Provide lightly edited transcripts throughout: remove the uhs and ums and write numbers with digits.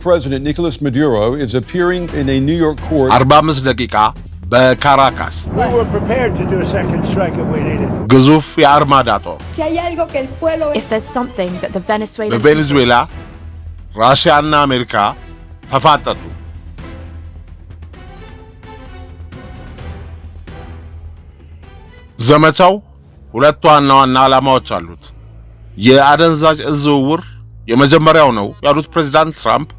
President Nicolas Maduro is appearing in a New York court. 45 ደቂቃ በካራካስ We were prepared to do a second strike if we needed. ግዙፍ የአርማዳ ጦር If there's something that the Venezuelan በቬኔዙዌላ ራሽያና አሜሪካ ተፋጠጡ። ዘመቻው ሁለት ዋና ዓላማዎች አሉት። የአደንዛዥ ዝውውር የመጀመሪያው ነው ያሉት ፕሬዝዳንት ትራምፕ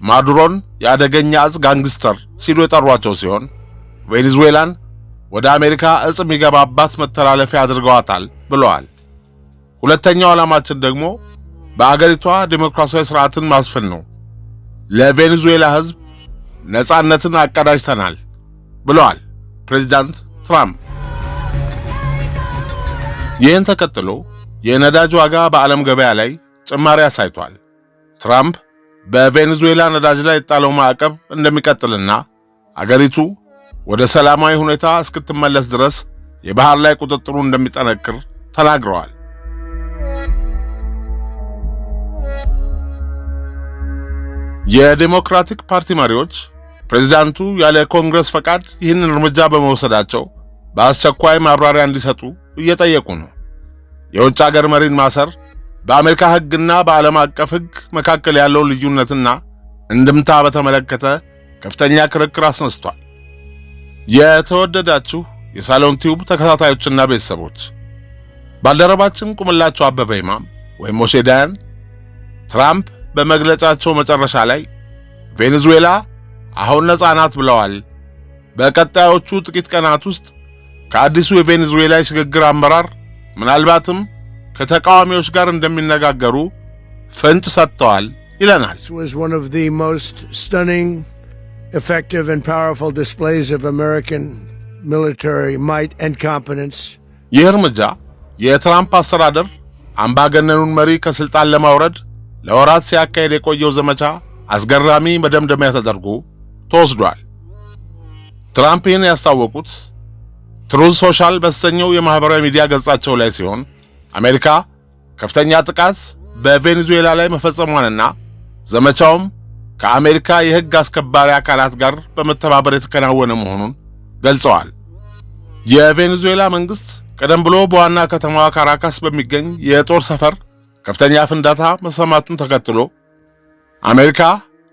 ማዱሮን የአደገኛ እጽ ጋንግስተር ሲሉ የጠሯቸው ሲሆን ቬኔዙዌላን ወደ አሜሪካ እጽ የሚገባባት መተላለፊያ አድርገዋታል ብለዋል። ሁለተኛው ዓላማችን ደግሞ በአገሪቷ ዲሞክራሲያዊ ስርዓትን ማስፈን ነው። ለቬኔዙዌላ ሕዝብ ነፃነትን አቀዳጅተናል ብለዋል ፕሬዝዳንት ትራምፕ። ይህን ተከትሎ የነዳጅ ዋጋ በዓለም ገበያ ላይ ጭማሪ አሳይቷል። ትራምፕ በቬኔዙዌላ ነዳጅ ላይ የጣለው ማዕቀብ እንደሚቀጥልና አገሪቱ ወደ ሰላማዊ ሁኔታ እስክትመለስ ድረስ የባህር ላይ ቁጥጥሩ እንደሚጠነክር ተናግረዋል። የዲሞክራቲክ ፓርቲ መሪዎች ፕሬዝዳንቱ ያለ ኮንግረስ ፈቃድ ይህንን እርምጃ በመውሰዳቸው በአስቸኳይ ማብራሪያ እንዲሰጡ እየጠየቁ ነው። የውጭ ሀገር መሪን ማሰር በአሜሪካ ሕግና በዓለም አቀፍ ሕግ መካከል ያለው ልዩነትና እንድምታ በተመለከተ ከፍተኛ ክርክር አስነስቷል። የተወደዳችሁ የሳሎን ቲዩብ ተከታታዮችና ቤተሰቦች ባልደረባችን ቁምላቸው አበበ ኢማም ወይም ሞሼ ዳያን ትራምፕ በመግለጫቸው መጨረሻ ላይ ቬኔዙዌላ አሁን ነፃ ናት ብለዋል። በቀጣዮቹ ጥቂት ቀናት ውስጥ ከአዲሱ የቬኔዙዌላ የሽግግር አመራር ምናልባትም ከተቃዋሚዎች ጋር እንደሚነጋገሩ ፍንጭ ሰጥተዋል ይለናል። This was one of the most stunning, effective and powerful displays of American military might and competence. ይህ እርምጃ የትራምፕ አስተዳደር አምባገነኑን መሪ ከስልጣን ለማውረድ ለወራት ሲያካሄድ የቆየው ዘመቻ አስገራሚ መደምደሚያ ተደርጎ ተወስዷል። ትራምፕ ይህን ያስታወቁት ትሩዝ ሶሻል በተሰኘው የማህበራዊ ሚዲያ ገጻቸው ላይ ሲሆን አሜሪካ ከፍተኛ ጥቃት በቬኔዙዌላ ላይ መፈጸሟንና ዘመቻውም ከአሜሪካ የሕግ አስከባሪ አካላት ጋር በመተባበር የተከናወነ መሆኑን ገልጸዋል። የቬኔዙዌላ መንግስት ቀደም ብሎ በዋና ከተማዋ ካራካስ በሚገኝ የጦር ሰፈር ከፍተኛ ፍንዳታ መሰማቱን ተከትሎ አሜሪካ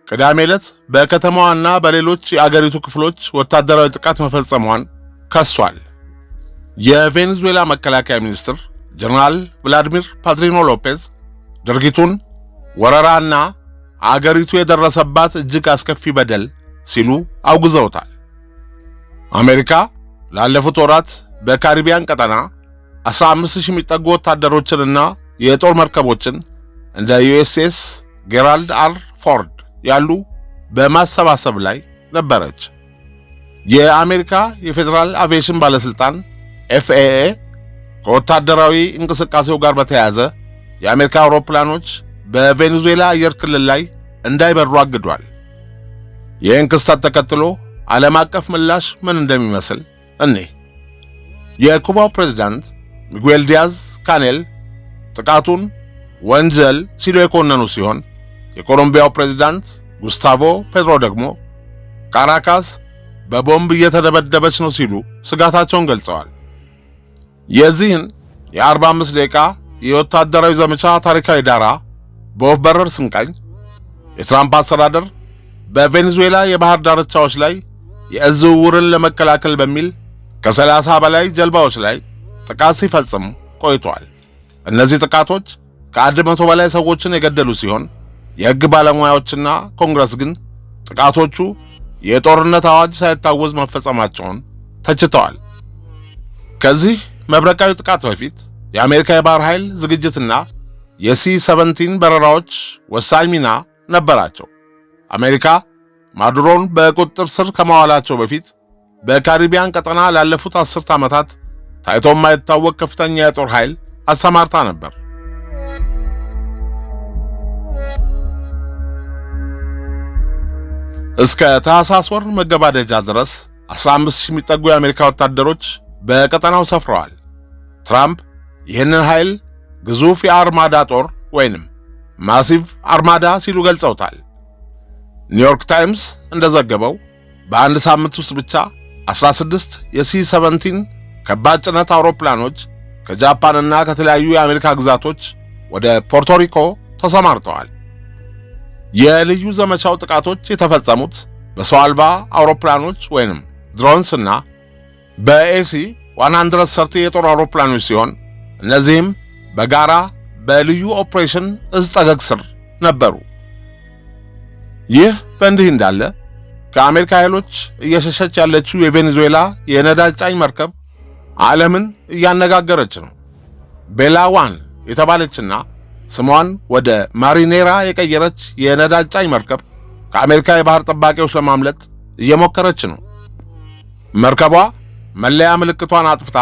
ቅዳሜ ዕለት በከተማዋና በሌሎች የአገሪቱ ክፍሎች ወታደራዊ ጥቃት መፈጸሟን ከሷል። የቬኔዙዌላ መከላከያ ሚኒስትር ጀነራል ቭላዲሚር ፓድሪኖ ሎፔዝ ድርጊቱን ወረራና አገሪቱ የደረሰባት እጅግ አስከፊ በደል ሲሉ አውግዘውታል። አሜሪካ ላለፉት ወራት በካሪቢያን ቀጠና 15000 የሚጠጉ ወታደሮችንና የጦር መርከቦችን እንደ ዩኤስኤስ ጌራልድ አር ፎርድ ያሉ በማሰባሰብ ላይ ነበረች። የአሜሪካ የፌዴራል አቪዬሽን ባለስልጣን ኤፍኤኤ ከወታደራዊ እንቅስቃሴው ጋር በተያያዘ የአሜሪካ አውሮፕላኖች በቬኔዙዌላ አየር ክልል ላይ እንዳይበሩ አግዷል። ይህን ክስተት ተከትሎ ዓለም አቀፍ ምላሽ ምን እንደሚመስል የኩባው ፕሬዝዳንት ሚጉኤል ዲያዝ ካኔል ጥቃቱን ወንጀል ሲሉ የኮነኑ ሲሆን የኮሎምቢያው ፕሬዝዳንት ጉስታቮ ፔትሮ ደግሞ ካራካስ በቦምብ እየተደበደበች ነው ሲሉ ስጋታቸውን ገልጸዋል። የዚህን የ45 ደቂቃ የወታደራዊ ዘመቻ ታሪካዊ ዳራ በወፍ በረር ስንቃኝ የትራምፕ አስተዳደር በቬኔዙዌላ የባህር ዳርቻዎች ላይ የዝውውርን ለመከላከል በሚል ከ30 በላይ ጀልባዎች ላይ ጥቃት ሲፈጽም ቆይቷል። እነዚህ ጥቃቶች ከ100 በላይ ሰዎችን የገደሉ ሲሆን የሕግ ባለሙያዎችና ኮንግረስ ግን ጥቃቶቹ የጦርነት አዋጅ ሳይታወጅ መፈጸማቸውን ተችተዋል። ከዚህ መብረቃዊ ጥቃት በፊት የአሜሪካ የባህር ኃይል ዝግጅትና የሲ-17 በረራዎች ወሳኝ ሚና ነበራቸው። አሜሪካ ማዱሮን በቁጥጥር ስር ከማዋላቸው በፊት በካሪቢያን ቀጠና ላለፉት 10 ዓመታት ታይቶ የማይታወቅ ከፍተኛ የጦር ኃይል አሰማርታ ነበር። እስከ ታህሳስ ወር መገባደጃ ድረስ 15000 የሚጠጉ የአሜሪካ ወታደሮች በቀጠናው ሰፍረዋል። ትራምፕ ይህንን ኃይል ግዙፍ የአርማዳ ጦር ወይንም ማሲቭ አርማዳ ሲሉ ገልጸውታል። ኒውዮርክ ታይምስ እንደዘገበው በአንድ ሳምንት ውስጥ ብቻ 16 የC-17 ከባድ ጭነት አውሮፕላኖች ከጃፓንና ከተለያዩ የአሜሪካ ግዛቶች ወደ ፖርቶሪኮ ተሰማርተዋል። የልዩ ዘመቻው ጥቃቶች የተፈጸሙት በሰው አልባ አውሮፕላኖች ወይንም ድሮንስ እና በAC-130 የጦር አውሮፕላኖች ሲሆን እነዚህም በጋራ በልዩ ኦፕሬሽን እዝ ጠገግ ስር ነበሩ። ይህ በእንዲህ እንዳለ ከአሜሪካ ኃይሎች እየሸሸች ያለችው የቬኔዙዌላ የነዳጅ ጫኝ መርከብ ዓለምን እያነጋገረች ነው። ቤላ ዋን የተባለችና ስሟን ወደ ማሪኔራ የቀየረች የነዳጅ ጫኝ መርከብ ከአሜሪካ የባህር ጠባቂዎች ለማምለጥ እየሞከረች ነው። መርከቧ መለያ ምልክቷን አጥፍታ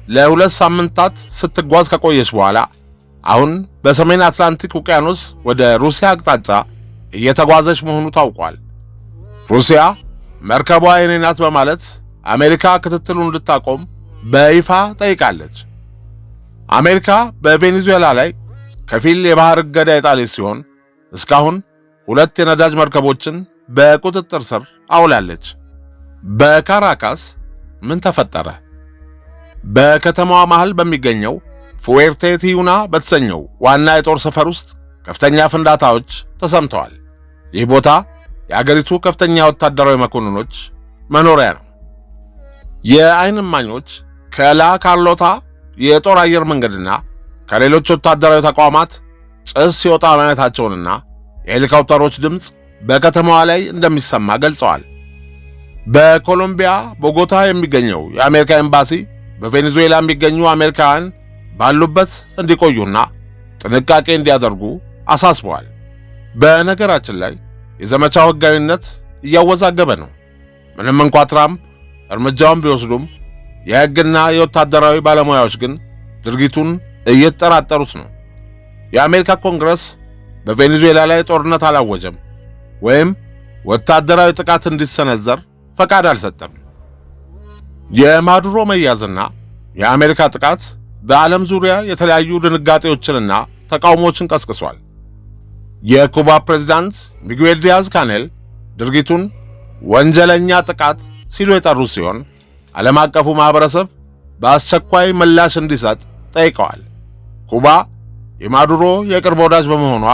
ለ2 ሳምንታት ስትጓዝ ከቆየች በኋላ አሁን በሰሜን አትላንቲክ ውቅያኖስ ወደ ሩሲያ አቅጣጫ እየተጓዘች መሆኑ ታውቋል። ሩሲያ መርከቧ የኔ ናት በማለት አሜሪካ ክትትሉን እንድታቆም በይፋ ጠይቃለች። አሜሪካ በቬኔዙዌላ ላይ ከፊል የባህር እገዳ የጣለች ሲሆን እስካሁን 2 የነዳጅ መርከቦችን በቁጥጥር ስር አውላለች። በካራካስ ምን ተፈጠረ? በከተማዋ መሃል በሚገኘው ፉዌርቴ ቲዩና በተሰኘው ዋና የጦር ሰፈር ውስጥ ከፍተኛ ፍንዳታዎች ተሰምተዋል። ይህ ቦታ የአገሪቱ ከፍተኛ ወታደራዊ መኮንኖች መኖሪያ ነው። የዓይን እማኞች ከላ ካርሎታ የጦር አየር መንገድና ከሌሎች ወታደራዊ ተቋማት ጭስ ሲወጣ ማየታቸውንና የሄሊኮፕተሮች ድምፅ በከተማዋ ላይ እንደሚሰማ ገልጸዋል። በኮሎምቢያ ቦጎታ የሚገኘው የአሜሪካ ኤምባሲ በቬኔዙዌላ የሚገኙ አሜሪካውያን ባሉበት እንዲቆዩና ጥንቃቄ እንዲያደርጉ አሳስበዋል። በነገራችን ላይ የዘመቻው ሕጋዊነት እያወዛገበ ነው። ምንም እንኳ ትራምፕ እርምጃውን ቢወስዱም የሕግና የወታደራዊ ባለሙያዎች ግን ድርጊቱን እየተጠራጠሩት ነው። የአሜሪካ ኮንግረስ በቬኔዙዌላ ላይ ጦርነት አላወጀም ወይም ወታደራዊ ጥቃት እንዲሰነዘር ፈቃድ አልሰጠም። የማዱሮ መያዝና የአሜሪካ ጥቃት በዓለም ዙሪያ የተለያዩ ድንጋጤዎችንና ተቃውሞችን ቀስቅሷል። የኩባ ፕሬዝዳንት ሚጉኤል ዲያዝ ካኔል ድርጊቱን ወንጀለኛ ጥቃት ሲሉ የጠሩት ሲሆን ዓለም አቀፉ ማህበረሰብ በአስቸኳይ ምላሽ እንዲሰጥ ጠይቀዋል። ኩባ የማዱሮ የቅርብ ወዳጅ በመሆኗ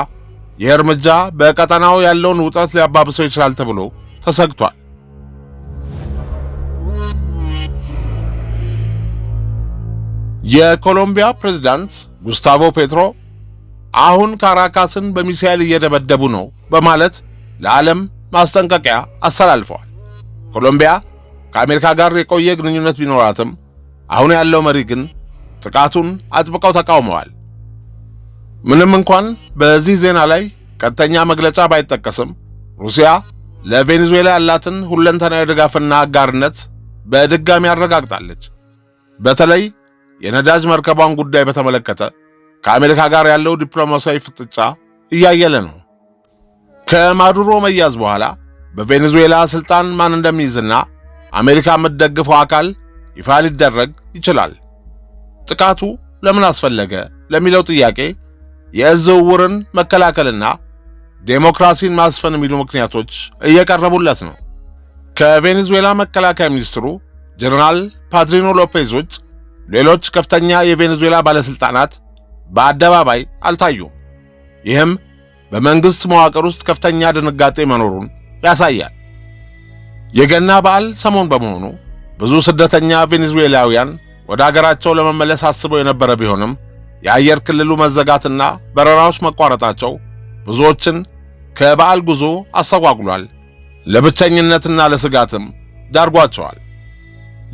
ይህ እርምጃ በቀጠናው ያለውን ውጥረት ሊያባብሰው ይችላል ተብሎ ተሰግቷል። የኮሎምቢያ ፕሬዝዳንት ጉስታቮ ፔትሮ አሁን ካራካስን በሚሳኤል እየደበደቡ ነው በማለት ለዓለም ማስጠንቀቂያ አስተላልፈዋል። ኮሎምቢያ ከአሜሪካ ጋር የቆየ ግንኙነት ቢኖራትም አሁን ያለው መሪ ግን ጥቃቱን አጥብቀው ተቃውመዋል። ምንም እንኳን በዚህ ዜና ላይ ቀጥተኛ መግለጫ ባይጠቀስም ሩሲያ ለቬኔዙዌላ ያላትን ሁለንተናዊ ድጋፍና አጋርነት በድጋሚ አረጋግጣለች። በተለይ የነዳጅ መርከቧን ጉዳይ በተመለከተ ከአሜሪካ ጋር ያለው ዲፕሎማሲያዊ ፍጥጫ እያየለ ነው። ከማዱሮ መያዝ በኋላ በቬኔዙዌላ ስልጣን ማን እንደሚይዝና አሜሪካ የምትደግፈው አካል ይፋ ሊደረግ ይችላል። ጥቃቱ ለምን አስፈለገ ለሚለው ጥያቄ የእዝ ዝውውርን መከላከልና ዴሞክራሲን ማስፈን የሚሉ ምክንያቶች እየቀረቡለት ነው። ከቬኔዙዌላ መከላከያ ሚኒስትሩ ጀነራል ፓድሪኖ ሎፔዝ ውጭ ሌሎች ከፍተኛ የቬኔዙዌላ ባለስልጣናት በአደባባይ አልታዩም። ይህም በመንግስት መዋቅር ውስጥ ከፍተኛ ድንጋጤ መኖሩን ያሳያል። የገና በዓል ሰሞን በመሆኑ ብዙ ስደተኛ ቬኔዙዌላውያን ወደ አገራቸው ለመመለስ አስበው የነበረ ቢሆንም የአየር ክልሉ መዘጋትና በረራዎች መቋረጣቸው ብዙዎችን ከበዓል ጉዞ አስተጓጉሏል፣ ለብቸኝነትና ለስጋትም ዳርጓቸዋል።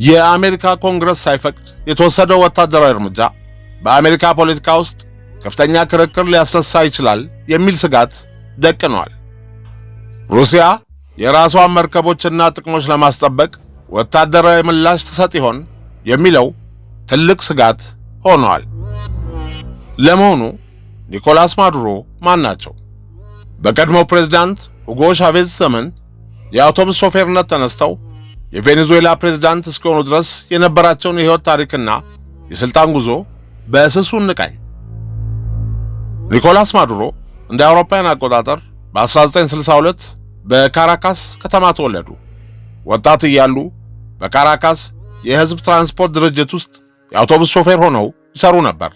የአሜሪካ ኮንግረስ ሳይፈቅድ የተወሰደው ወታደራዊ እርምጃ በአሜሪካ ፖለቲካ ውስጥ ከፍተኛ ክርክር ሊያስነሳ ይችላል የሚል ስጋት ደቅኗል። ሩሲያ የራሷን መርከቦችና ጥቅሞች ለማስጠበቅ ወታደራዊ ምላሽ ትሰጥ ይሆን የሚለው ትልቅ ስጋት ሆኗል። ለመሆኑ ኒኮላስ ማዱሮ ማን ናቸው? በቀድሞው ፕሬዝዳንት ሁጎ ቻቬዝ ዘመን የአውቶቡስ ሾፌርነት ተነስተው የቬኔዙዌላ ፕሬዝዳንት እስኪሆኑ ድረስ የነበራቸውን የህይወት ታሪክና የስልጣን ጉዞ በስሱ እንቃኝ። ኒኮላስ ማዱሮ እንደ አውሮፓውያን አቆጣጠር በ1962 በካራካስ ከተማ ተወለዱ። ወጣት እያሉ በካራካስ የህዝብ ትራንስፖርት ድርጅት ውስጥ የአውቶቡስ ሾፌር ሆነው ይሰሩ ነበር።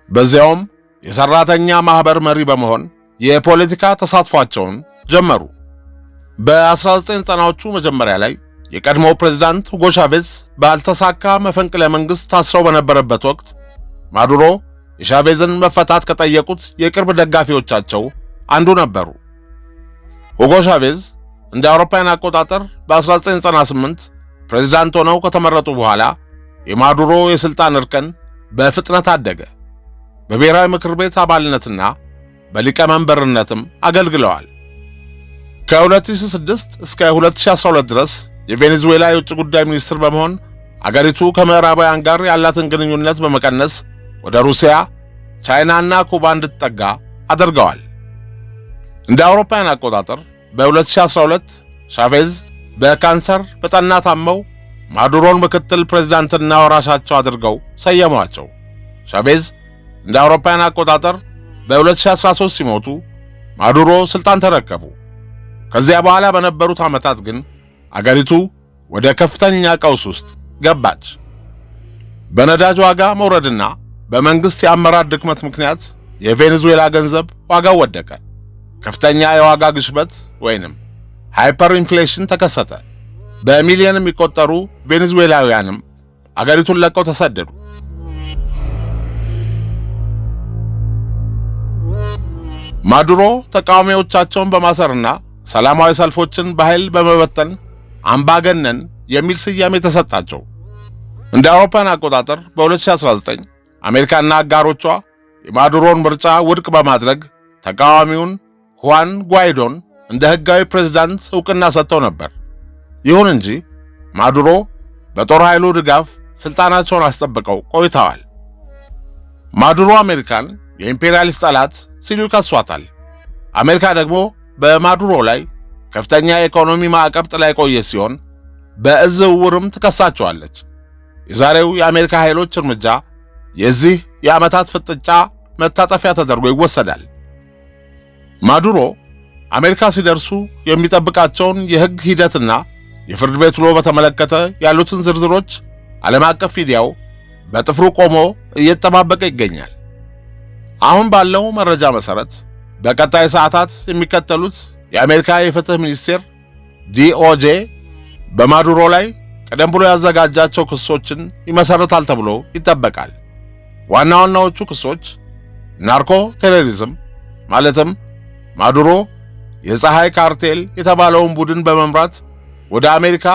በዚያውም የሰራተኛ ማህበር መሪ በመሆን የፖለቲካ ተሳትፏቸውን ጀመሩ። በ1990ዎቹ መጀመሪያ ላይ የቀድሞው ፕሬዝዳንት ሁጎ ቻቬዝ ባልተሳካ መፈንቅለ መንግስት ታስረው በነበረበት ወቅት ማዱሮ የቻቬዝን መፈታት ከጠየቁት የቅርብ ደጋፊዎቻቸው አንዱ ነበሩ። ሁጎ ቻቬዝ እንደ አውሮፓውያን አቆጣጠር በ1998 ፕሬዝዳንት ሆነው ከተመረጡ በኋላ የማዱሮ የስልጣን እርከን በፍጥነት አደገ። በብሔራዊ ምክር ቤት አባልነትና በሊቀመንበርነትም አገልግለዋል። ከ2006 እስከ 2012 ድረስ የቬኔዙዌላ የውጭ ጉዳይ ሚኒስትር በመሆን አገሪቱ ከምዕራባውያን ጋር ያላትን ግንኙነት በመቀነስ ወደ ሩሲያ፣ ቻይናና ኩባ እንድትጠጋ አድርገዋል። እንደ አውሮፓውያን አቆጣጠር በ2012 ቻቬዝ በካንሰር በጠና ታመው ማዱሮን ምክትል ፕሬዝዳንትና ወራሻቸው አድርገው ሰየሟቸው። ቻቬዝ እንደ አውሮፓውያን አቆጣጠር በ2013 ሲሞቱ ማዱሮ ስልጣን ተረከቡ። ከዚያ በኋላ በነበሩት ዓመታት ግን አገሪቱ ወደ ከፍተኛ ቀውስ ውስጥ ገባች። በነዳጅ ዋጋ መውረድና በመንግስት የአመራር ድክመት ምክንያት የቬኔዙዌላ ገንዘብ ዋጋው ወደቀ። ከፍተኛ የዋጋ ግሽበት ወይንም ሃይፐር ኢንፍሌሽን ተከሰተ። በሚሊዮን የሚቆጠሩ ቬኔዙዌላውያንም አገሪቱን ለቀው ተሰደዱ። ማዱሮ ተቃዋሚዎቻቸውን በማሰርና ሰላማዊ ሰልፎችን በኃይል በመበተን አምባገነን የሚል ስያሜ ተሰጣቸው። እንደ አውሮፓውያን አቆጣጠር በ2019 አሜሪካና አጋሮቿ የማዱሮን ምርጫ ውድቅ በማድረግ ተቃዋሚውን ሁዋን ጓይዶን እንደ ህጋዊ ፕሬዝዳንት ዕውቅና ሰጥተው ነበር። ይሁን እንጂ ማዱሮ በጦር ኃይሉ ድጋፍ ስልጣናቸውን አስጠብቀው ቆይተዋል። ማዱሮ አሜሪካን የኢምፔሪያሊስት ጠላት ሲሉ ይከሷታል። አሜሪካ ደግሞ በማዱሮ ላይ ከፍተኛ የኢኮኖሚ ማዕቀብ ጥላ የቆየች ሲሆን በእዝ ዝውውርም ትከሳቸዋለች። የዛሬው የአሜሪካ ኃይሎች እርምጃ የዚህ የዓመታት ፍጥጫ መታጠፊያ ተደርጎ ይወሰዳል። ማዱሮ አሜሪካ ሲደርሱ የሚጠብቃቸውን የህግ ሂደትና የፍርድ ቤት ውሎ በተመለከተ ያሉትን ዝርዝሮች ዓለም አቀፍ ሚዲያው በጥፍሩ ቆሞ እየተጠባበቀ ይገኛል። አሁን ባለው መረጃ መሰረት በቀጣይ ሰዓታት የሚከተሉት የአሜሪካ የፍትህ ሚኒስቴር ዲኦጄ በማዱሮ ላይ ቀደም ብሎ ያዘጋጃቸው ክሶችን ይመሰርታል ተብሎ ይጠበቃል። ዋና ዋናዎቹ ክሶች ናርኮ ቴሮሪዝም ማለትም ማዱሮ የፀሐይ ካርቴል የተባለውን ቡድን በመምራት ወደ አሜሪካ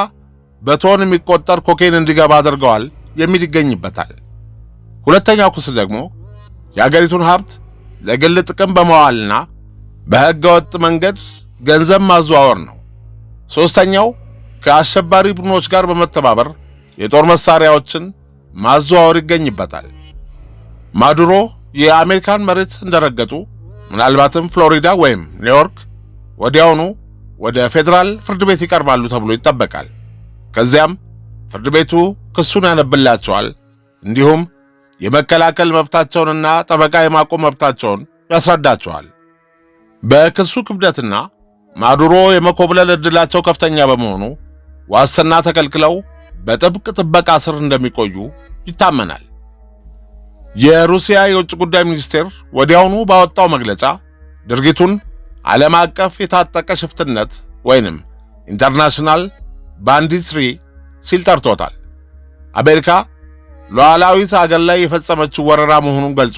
በቶን የሚቆጠር ኮኬን እንዲገባ አድርገዋል የሚል ይገኝበታል። ሁለተኛው ክስ ደግሞ የአገሪቱን ሀብት ለግል ጥቅም በመዋልና በሕገ ወጥ መንገድ ገንዘብ ማዘዋወር ነው። ሶስተኛው ከአሸባሪ ቡድኖች ጋር በመተባበር የጦር መሳሪያዎችን ማዘዋወር ይገኝበታል። ማዱሮ የአሜሪካን መሬት እንደረገጡ ምናልባትም ፍሎሪዳ ወይም ኒውዮርክ ወዲያውኑ ወደ ፌዴራል ፍርድ ቤት ይቀርባሉ ተብሎ ይጠበቃል። ከዚያም ፍርድ ቤቱ ክሱን ያነብላቸዋል። እንዲሁም የመከላከል መብታቸውንና ጠበቃ የማቆም መብታቸውን ያስረዳቸዋል። በክሱ ክብደትና ማዱሮ የመኮብለል ዕድላቸው ከፍተኛ በመሆኑ ዋስትና ተከልክለው በጥብቅ ጥበቃ ስር እንደሚቆዩ ይታመናል። የሩሲያ የውጭ ጉዳይ ሚኒስቴር ወዲያውኑ ባወጣው መግለጫ ድርጊቱን ዓለም አቀፍ የታጠቀ ሽፍትነት ወይንም ኢንተርናሽናል ባንዲትሪ ሲል ጠርቶታል። አሜሪካ ሉዓላዊት አገር ላይ የፈጸመችው ወረራ መሆኑን ገልጾ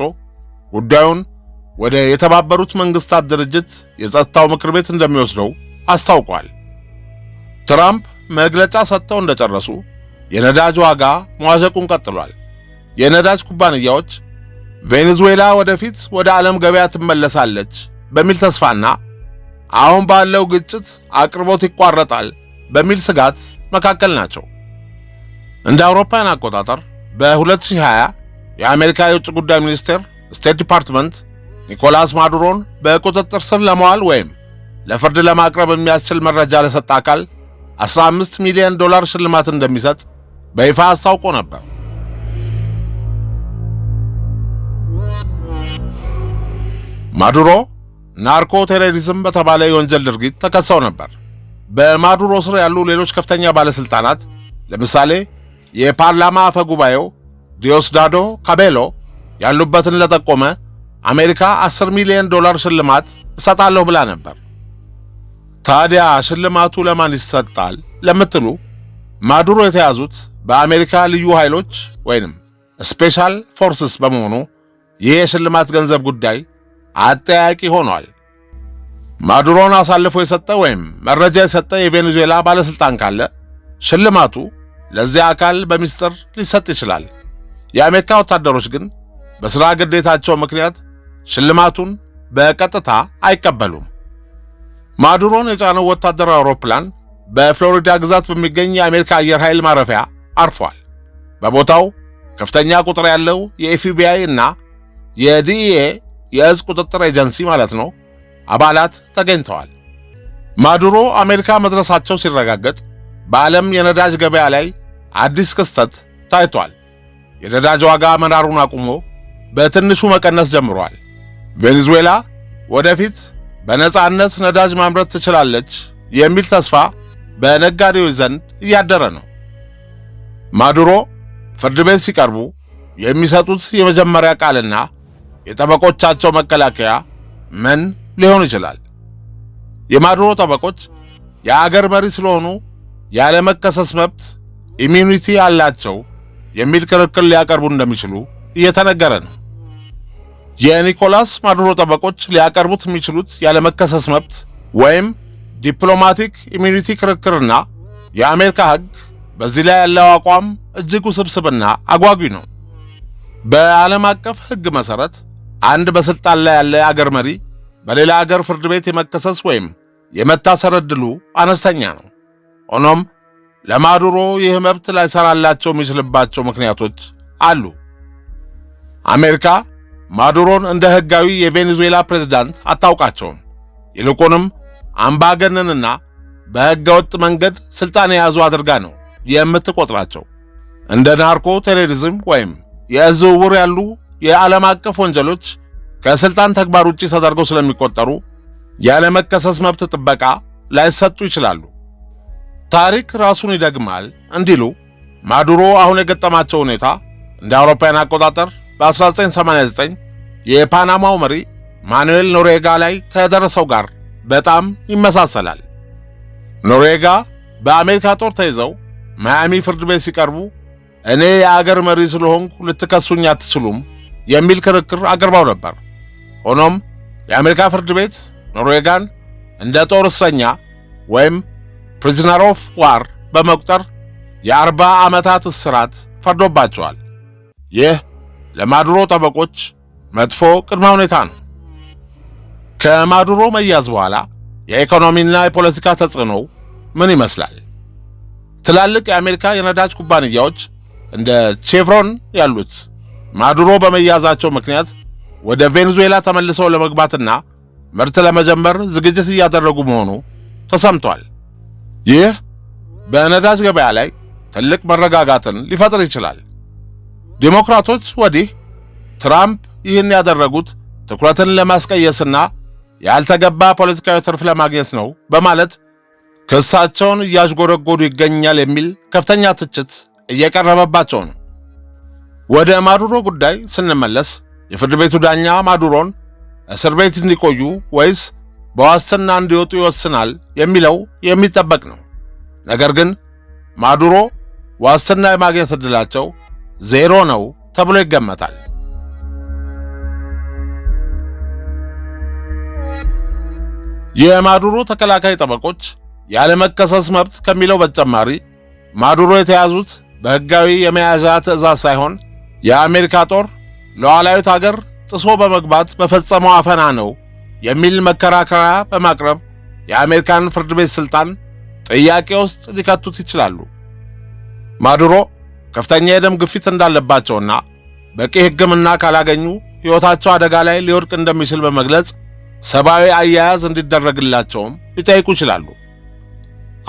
ጉዳዩን ወደ የተባበሩት መንግስታት ድርጅት የጸጥታው ምክር ቤት እንደሚወስደው አስታውቋል። ትራምፕ መግለጫ ሰጥተው እንደጨረሱ የነዳጅ ዋጋ መዋዠቁን ቀጥሏል። የነዳጅ ኩባንያዎች ቬኔዙዌላ ወደፊት ወደ ዓለም ገበያ ትመለሳለች በሚል ተስፋና አሁን ባለው ግጭት አቅርቦት ይቋረጣል በሚል ስጋት መካከል ናቸው። እንደ አውሮፓውያን አቆጣጠር በ2020 የአሜሪካ የውጭ ጉዳይ ሚኒስቴር ስቴት ዲፓርትመንት ኒኮላስ ማዱሮን በቁጥጥር ስር ለማዋል ወይም ለፍርድ ለማቅረብ የሚያስችል መረጃ ለሰጠ አካል $15 ሚሊዮን ሽልማት እንደሚሰጥ በይፋ አስታውቆ ነበር። ማዱሮ ናርኮ ቴሮሪዝም በተባለ የወንጀል ድርጊት ተከሰው ነበር። በማዱሮ ስር ያሉ ሌሎች ከፍተኛ ባለስልጣናት ለምሳሌ የፓርላማ አፈ ጉባኤው ዲዮስዳዶ ካቤሎ ያሉበትን ለጠቆመ አሜሪካ $10 ሚሊዮን ሽልማት እሰጣለሁ ብላ ነበር። ታዲያ ሽልማቱ ለማን ይሰጣል ለምትሉ ማዱሮ የተያዙት በአሜሪካ ልዩ ኃይሎች ወይንም ስፔሻል ፎርስስ በመሆኑ ይህ የሽልማት ገንዘብ ጉዳይ አጠያቂ ሆኗል። ማዱሮን አሳልፎ የሰጠ ወይም መረጃ የሰጠ የቬኔዙዌላ ባለስልጣን ካለ ሽልማቱ ለዚያ አካል በሚስጥር ሊሰጥ ይችላል። የአሜሪካ ወታደሮች ግን በሥራ ግዴታቸው ምክንያት ሽልማቱን በቀጥታ አይቀበሉም። ማዱሮን የጫነው ወታደራዊ አውሮፕላን በፍሎሪዳ ግዛት በሚገኝ የአሜሪካ አየር ኃይል ማረፊያ አርፏል። በቦታው ከፍተኛ ቁጥር ያለው የኤፍቢአይ እና የዲኢኤ የእዝ ቁጥጥር ኤጀንሲ ማለት ነው አባላት ተገኝተዋል። ማዱሮ አሜሪካ መድረሳቸው ሲረጋገጥ በዓለም የነዳጅ ገበያ ላይ አዲስ ክስተት ታይቷል። የነዳጅ ዋጋ መናሩን አቁሞ በትንሹ መቀነስ ጀምሯል። ቬኔዙዌላ ወደፊት በነጻነት ነዳጅ ማምረት ትችላለች የሚል ተስፋ በነጋዴዎች ዘንድ እያደረ ነው። ማዱሮ ፍርድ ቤት ሲቀርቡ የሚሰጡት የመጀመሪያ ቃልና የጠበቆቻቸው መከላከያ ምን ሊሆን ይችላል? የማዱሮ ጠበቆች የአገር መሪ ስለሆኑ ያለ መከሰስ መብት ኢሚዩኒቲ አላቸው የሚል ክርክር ሊያቀርቡ እንደሚችሉ እየተነገረ ነው። የኒኮላስ ማዱሮ ጠበቆች ሊያቀርቡት የሚችሉት ያለ መከሰስ መብት ወይም ዲፕሎማቲክ ኢሚዩኒቲ ክርክርና የአሜሪካ ሕግ በዚህ ላይ ያለው አቋም እጅግ ውስብስብና አጓጊ ነው። በዓለም አቀፍ ሕግ መሰረት አንድ በስልጣን ላይ ያለ አገር መሪ በሌላ አገር ፍርድ ቤት የመከሰስ ወይም የመታሰር ዕድሉ አነስተኛ ነው። ሆኖም ለማዱሮ ይህ መብት ላይሰራላቸው የሚችልባቸው ምክንያቶች አሉ። አሜሪካ ማዱሮን እንደ ሕጋዊ የቬኔዙዌላ ፕሬዝዳንት አታውቃቸውም። ይልቁንም አምባገነንና በሕገ ወጥ መንገድ ስልጣን የያዙ አድርጋ ነው የምትቆጥራቸው። እንደ ናርኮ ቴሮሪዝም ወይም የእዝ ዝውውር ያሉ የዓለም አቀፍ ወንጀሎች ከስልጣን ተግባር ውጪ ተደርገው ስለሚቆጠሩ ያለ መከሰስ መብት ጥበቃ ላይሰጡ ይችላሉ። ታሪክ ራሱን ይደግማል እንዲሉ ማዱሮ አሁን የገጠማቸው ሁኔታ እንደ አውሮፓውያን አቆጣጠር በ1989 የፓናማው መሪ ማኑኤል ኖሬጋ ላይ ከደረሰው ጋር በጣም ይመሳሰላል። ኖሬጋ በአሜሪካ ጦር ተይዘው ማያሚ ፍርድ ቤት ሲቀርቡ እኔ የአገር መሪ ስለሆንኩ ልትከሱኝ አትችሉም የሚል ክርክር አቅርበው ነበር። ሆኖም የአሜሪካ ፍርድ ቤት ኖሬጋን እንደ ጦር እስረኛ ወይም ፕሪዝነር ኦፍ ዋር በመቁጠር የ40 ዓመታት እስራት ፈርዶባቸዋል። ይህ ለማዱሮ ጠበቆች መጥፎ ቅድመ ሁኔታ ነው። ከማዱሮ መያዝ በኋላ የኢኮኖሚና የፖለቲካ ተጽዕኖው ምን ይመስላል? ትላልቅ የአሜሪካ የነዳጅ ኩባንያዎች እንደ ቼቭሮን ያሉት ማዱሮ በመያዛቸው ምክንያት ወደ ቬኔዙዌላ ተመልሰው ለመግባትና ምርት ለመጀመር ዝግጅት እያደረጉ መሆኑ ተሰምቷል። ይህ በነዳጅ ገበያ ላይ ትልቅ መረጋጋትን ሊፈጥር ይችላል። ዲሞክራቶች ወዲህ ትራምፕ ይህን ያደረጉት ትኩረትን ለማስቀየስና ያልተገባ ፖለቲካዊ ትርፍ ለማግኘት ነው በማለት ክሳቸውን እያዥጎረጎዱ ይገኛል የሚል ከፍተኛ ትችት እየቀረበባቸው ነው። ወደ ማዱሮ ጉዳይ ስንመለስ የፍርድ ቤቱ ዳኛ ማዱሮን እስር ቤት እንዲቆዩ ወይስ በዋስትና እንዲወጡ ይወስናል የሚለው የሚጠበቅ ነው። ነገር ግን ማዱሮ ዋስትና የማግኘት ዕድላቸው ዜሮ ነው ተብሎ ይገመታል። የማዱሮ ተከላካይ ጠበቆች ያለ መከሰስ መብት ከሚለው በተጨማሪ ማዱሮ የተያዙት በሕጋዊ የመያዣ ትዕዛዝ ሳይሆን የአሜሪካ ጦር ሉዓላዊት ሀገር ጥሶ በመግባት በፈጸመው አፈና ነው የሚል መከራከሪያ በማቅረብ የአሜሪካን ፍርድ ቤት ስልጣን ጥያቄ ውስጥ ሊከቱት ይችላሉ። ማዱሮ ከፍተኛ የደም ግፊት እንዳለባቸውና በቂ ሕክምና ካላገኙ ሕይወታቸው አደጋ ላይ ሊወድቅ እንደሚችል በመግለጽ ሰብአዊ አያያዝ እንዲደረግላቸውም ሊጠይቁ ይችላሉ።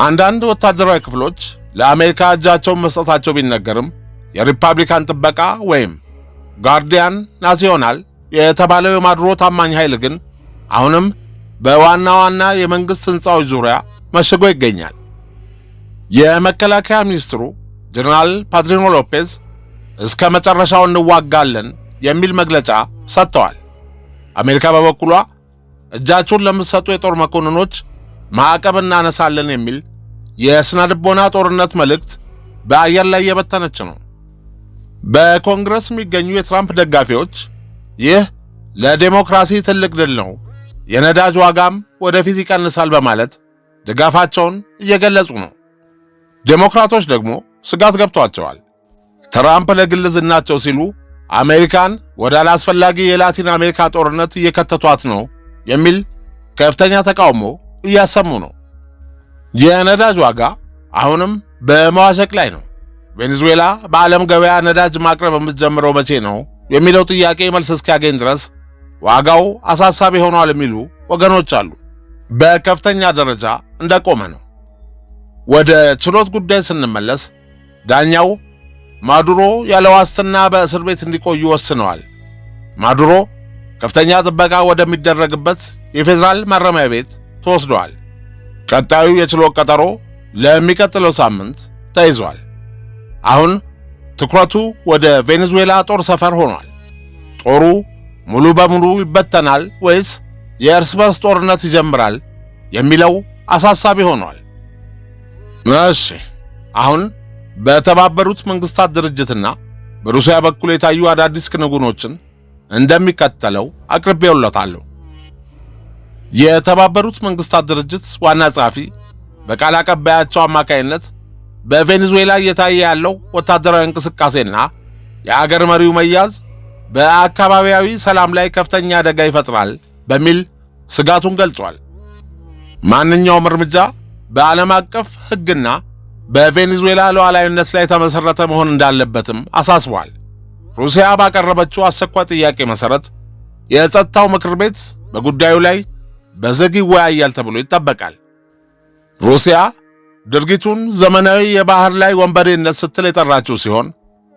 አንዳንድ ወታደራዊ ክፍሎች ለአሜሪካ እጃቸውን መስጠታቸው ቢነገርም የሪፐብሊካን ጥበቃ ወይም ጋርዲያን ናሲዮናል የተባለው የማዱሮ ታማኝ ኃይል ግን አሁንም በዋና ዋና የመንግስት ህንጻዎች ዙሪያ መሽጎ ይገኛል። የመከላከያ ሚኒስትሩ ጀነራል ፓድሪኖ ሎፔዝ እስከ መጨረሻው እንዋጋለን የሚል መግለጫ ሰጥተዋል። አሜሪካ በበኩሏ እጃቸውን ለምትሰጡ የጦር መኮንኖች ማዕቀብ እናነሳለን የሚል የስነ ልቦና ጦርነት መልእክት በአየር ላይ የበተነች ነው። በኮንግረስ የሚገኙ የትራምፕ ደጋፊዎች ይህ ለዲሞክራሲ ትልቅ ድል ነው፣ የነዳጅ ዋጋም ወደፊት ይቀንሳል በማለት ድጋፋቸውን እየገለጹ ነው። ዴሞክራቶች ደግሞ ስጋት ገብቷቸዋል። ትራምፕ ለግል ዝናቸው ሲሉ አሜሪካን ወደ አላስፈላጊ የላቲን አሜሪካ ጦርነት እየከተቷት ነው የሚል ከፍተኛ ተቃውሞ እያሰሙ ነው። የነዳጅ ዋጋ አሁንም በመዋዠቅ ላይ ነው። ቬኔዙዌላ በዓለም ገበያ ነዳጅ ማቅረብ የምትጀምረው መቼ ነው የሚለው ጥያቄ መልስ እስኪያገኝ ድረስ ዋጋው አሳሳቢ ሆኗል የሚሉ ወገኖች አሉ። በከፍተኛ ደረጃ እንደቆመ ነው። ወደ ችሎት ጉዳይ ስንመለስ ዳኛው ማዱሮ ያለ ዋስትና በእስር ቤት እንዲቆዩ ወስነዋል። ማዱሮ ከፍተኛ ጥበቃ ወደሚደረግበት የፌዴራል ማረሚያ ቤት ተወስደዋል። ቀጣዩ የችሎት ቀጠሮ ለሚቀጥለው ሳምንት ተይዟል። አሁን ትኩረቱ ወደ ቬኔዙዌላ ጦር ሰፈር ሆኗል። ጦሩ ሙሉ በሙሉ ይበተናል ወይስ የእርስ በርስ ጦርነት ይጀምራል የሚለው አሳሳቢ ሆኗል። እሺ፣ አሁን በተባበሩት መንግስታት ድርጅትና በሩሲያ በኩል የታዩ አዳዲስ ክንውኖችን እንደሚከተለው አቅርቤውለታለሁ። የተባበሩት መንግስታት ድርጅት ዋና ጸሐፊ በቃል አቀባያቸው አማካይነት በቬኔዙዌላ እየታየ ያለው ወታደራዊ እንቅስቃሴና የአገር መሪው መያዝ በአካባቢያዊ ሰላም ላይ ከፍተኛ አደጋ ይፈጥራል በሚል ስጋቱን ገልጿል። ማንኛውም እርምጃ በዓለም አቀፍ ሕግና በቬኔዙዌላ ሉዓላዊነት ላይ የተመሰረተ መሆን እንዳለበትም አሳስቧል። ሩሲያ ባቀረበችው አስቸኳይ ጥያቄ መሰረት የጸጥታው ምክር ቤት በጉዳዩ ላይ በዝግ ይወያያል ተብሎ ይጠበቃል። ሩሲያ ድርጊቱን ዘመናዊ የባህር ላይ ወንበዴነት ስትል የጠራችው ሲሆን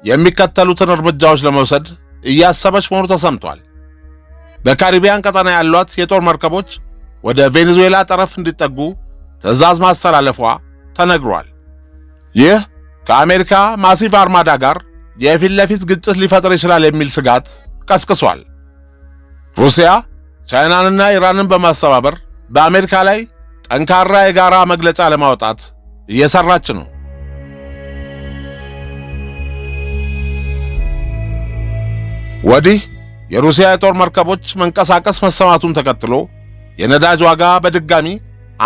የሚከተሉትን እርምጃዎች ለመውሰድ እያሰበች መሆኑ ተሰምቷል። በካሪቢያን ቀጠና ያሏት የጦር መርከቦች ወደ ቬኔዙዌላ ጠረፍ እንዲጠጉ ትዕዛዝ ማስተላለፏ ተነግሯል። ይህ ከአሜሪካ ማሲቭ አርማዳ ጋር የፊት ለፊት ግጭት ሊፈጥር ይችላል የሚል ስጋት ቀስቅሷል። ሩሲያ ቻይናንና ኢራንን በማስተባበር በአሜሪካ ላይ ጠንካራ የጋራ መግለጫ ለማውጣት እየሰራች ነው። ወዲህ የሩሲያ የጦር መርከቦች መንቀሳቀስ መሰማቱን ተከትሎ የነዳጅ ዋጋ በድጋሚ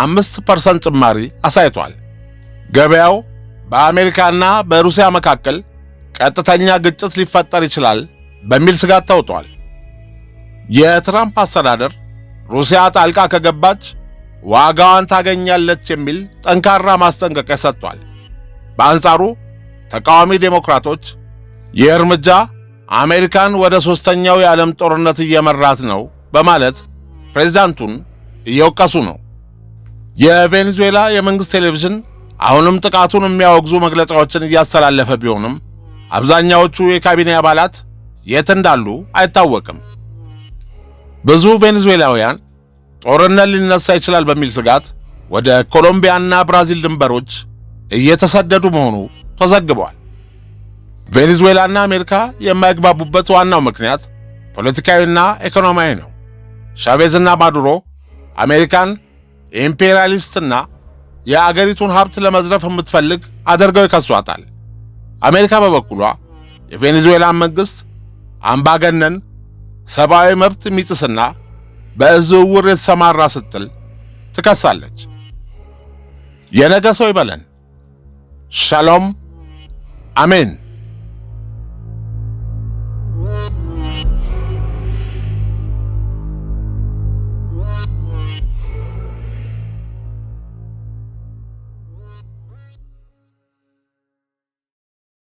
5% ጭማሪ አሳይቷል። ገበያው በአሜሪካና በሩሲያ መካከል ቀጥተኛ ግጭት ሊፈጠር ይችላል በሚል ስጋት ተውጧል። የትራምፕ አስተዳደር ሩሲያ ጣልቃ ከገባች ዋጋዋን ታገኛለች የሚል ጠንካራ ማስጠንቀቂያ ሰጥቷል። በአንጻሩ ተቃዋሚ ዴሞክራቶች ይህ እርምጃ አሜሪካን ወደ ሶስተኛው የዓለም ጦርነት እየመራት ነው በማለት ፕሬዝዳንቱን እየወቀሱ ነው። የቬኔዙዌላ የመንግስት ቴሌቪዥን አሁንም ጥቃቱን የሚያወግዙ መግለጫዎችን እያስተላለፈ ቢሆንም አብዛኛዎቹ የካቢኔ አባላት የት እንዳሉ አይታወቅም። ብዙ ቬኔዙዌላውያን ጦርነት ሊነሳ ይችላል በሚል ስጋት ወደ ኮሎምቢያና ብራዚል ድንበሮች እየተሰደዱ መሆኑ ተዘግቧል። ቬኔዙዌላና አሜሪካ የማይግባቡበት ዋናው ምክንያት ፖለቲካዊና ኢኮኖሚያዊ ነው። ሻቬዝና ማዱሮ አሜሪካን ኢምፔሪያሊስትና የአገሪቱን ሀብት ለመዝረፍ የምትፈልግ አድርገው ይከሷታል። አሜሪካ በበኩሏ የቬኔዙዌላን መንግስት አምባገነን፣ ሰብአዊ መብት የሚጥስና በእዝ ዝውውር የተሰማራ ስትል ትከሳለች። የነገ ሰው ይበለን። ሻሎም አሜን።